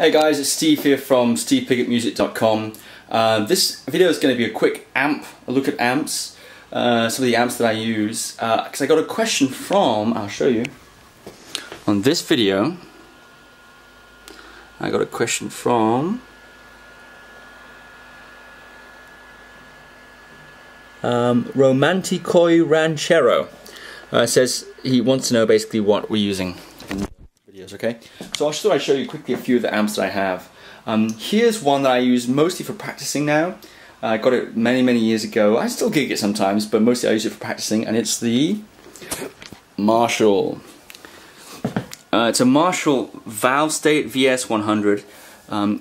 Hey guys, it's Steve here from stevepigottmusic.com. This video is going to be a quick a look at amps, some of the amps that I use, because I got a question from, I'll show you, on this video. I got a question from Romanticoyranchero. Says he wants to know basically what we're using in videos, okay? So I thought I'd show you quickly a few of the amps that I have. Here's one that I use mostly for practicing now. I got it many years ago. I still gig it sometimes, but mostly I use it for practicing, and it's the Marshall. It's a Marshall Valve State VS100. It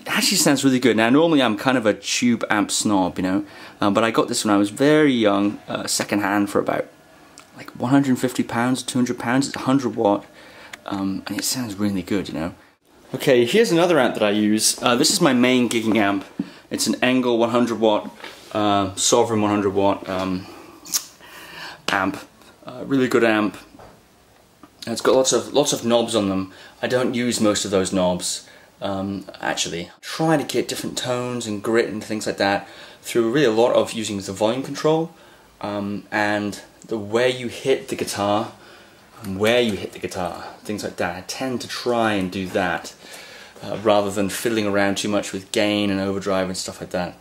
actually sounds really good. Now normally I'm kind of a tube amp snob, you know, but I got this when I was very young, second hand for about like £150, £200. It's 100 watt, and it sounds really good, you know. Okay, here's another amp that I use. This is my main gigging amp. It's an Engel 100 watt, Sovereign 100 watt amp. Really good amp. It's got lots of knobs on them. I don't use most of those knobs. Actually, try to get different tones and grit and things like that through really a lot of using the volume control and the way you hit the guitar and where you hit the guitar, things like that. I tend to try and do that rather than fiddling around too much with gain and overdrive and stuff like that.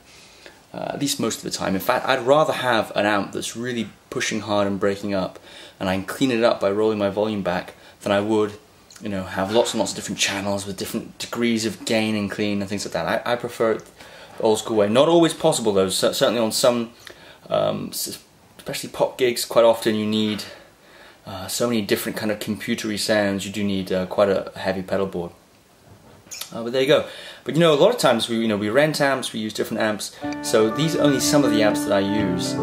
At least most of the time. In fact, I'd rather have an amp that's really pushing hard and breaking up, and I can clean it up by rolling my volume back, than I would, you know, have lots and lots of different channels with different degrees of gain and clean and things like that. I prefer it the old school way. Not always possible though. Certainly on some, especially pop gigs, quite often you need so many different kind of computery sounds. You do need quite a heavy pedal board. But there you go. But you know, a lot of times we rent amps, we use different amps. So these are only some of the amps that I use.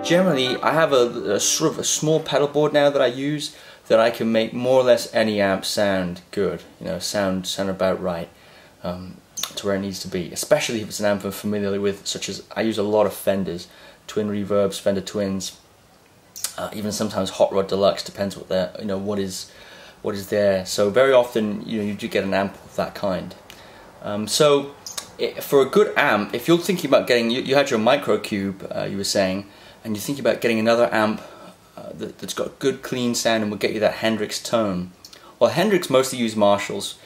Generally, I have a sort of a small pedal board now that I use that I can make more or less any amp sound good, you know, sound about right, to where it needs to be. Especially if it's an amp I'm familiar with, such as I use a lot of Fenders, twin reverbs, Fender Twins, even sometimes Hot Rod Deluxe. Depends what they're, you know, what is there. So very often, you know, you do get an amp of that kind. For a good amp, if you're thinking about getting, you had your Microcube, you were saying, and you're thinking about getting another amp that's got good clean sound and will get you that Hendrix tone. Well, Hendrix mostly use Marshalls,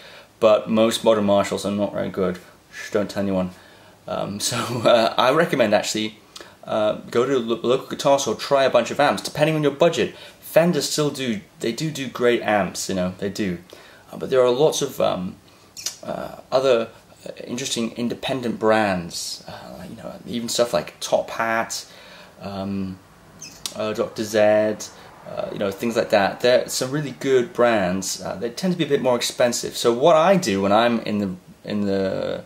but most modern Marshalls are not very good. Shh, don't tell anyone. I recommend actually go to a local guitar store, try a bunch of amps, depending on your budget. Fender still do great amps, you know, they do. But there are lots of other interesting independent brands, you know, even stuff like Top Hat, Dr. Z, you know, things like that. There are some really good brands. They tend to be a bit more expensive. So what I do when I'm in the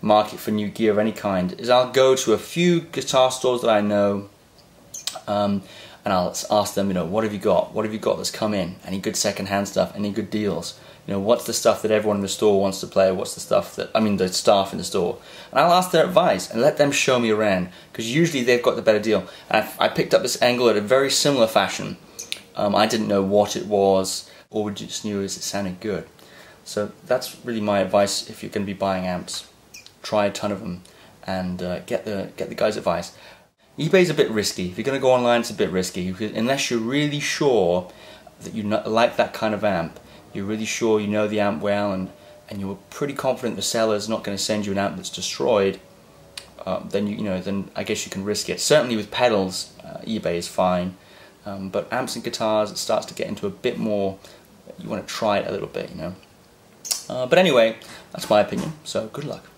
market for new gear of any kind is I'll go to a few guitar stores that I know, and I'll ask them, you know, what have you got? What have you got that's come in? Any good second-hand stuff? Any good deals? You know, what's the stuff that everyone in the store wants to play? What's the stuff that, I mean, the staff in the store? And I'll ask their advice and let them show me around, because usually they've got the better deal. And I picked up this Engel in a very similar fashion. I didn't know what it was, or just knew it sounded good. So that's really my advice if you're going to be buying amps. Try a ton of them and get the guy's advice. eBay's a bit risky. If you're going to go online, it's a bit risky, unless you're really sure that you like that kind of amp. You're really sure you know the amp well, and you're pretty confident the seller's not going to send you an amp that's destroyed. Then I guess you can risk it. Certainly with pedals, eBay is fine, but amps and guitars, it starts to get into a bit more. You want to try it a little bit, you know. But anyway, that's my opinion. So good luck.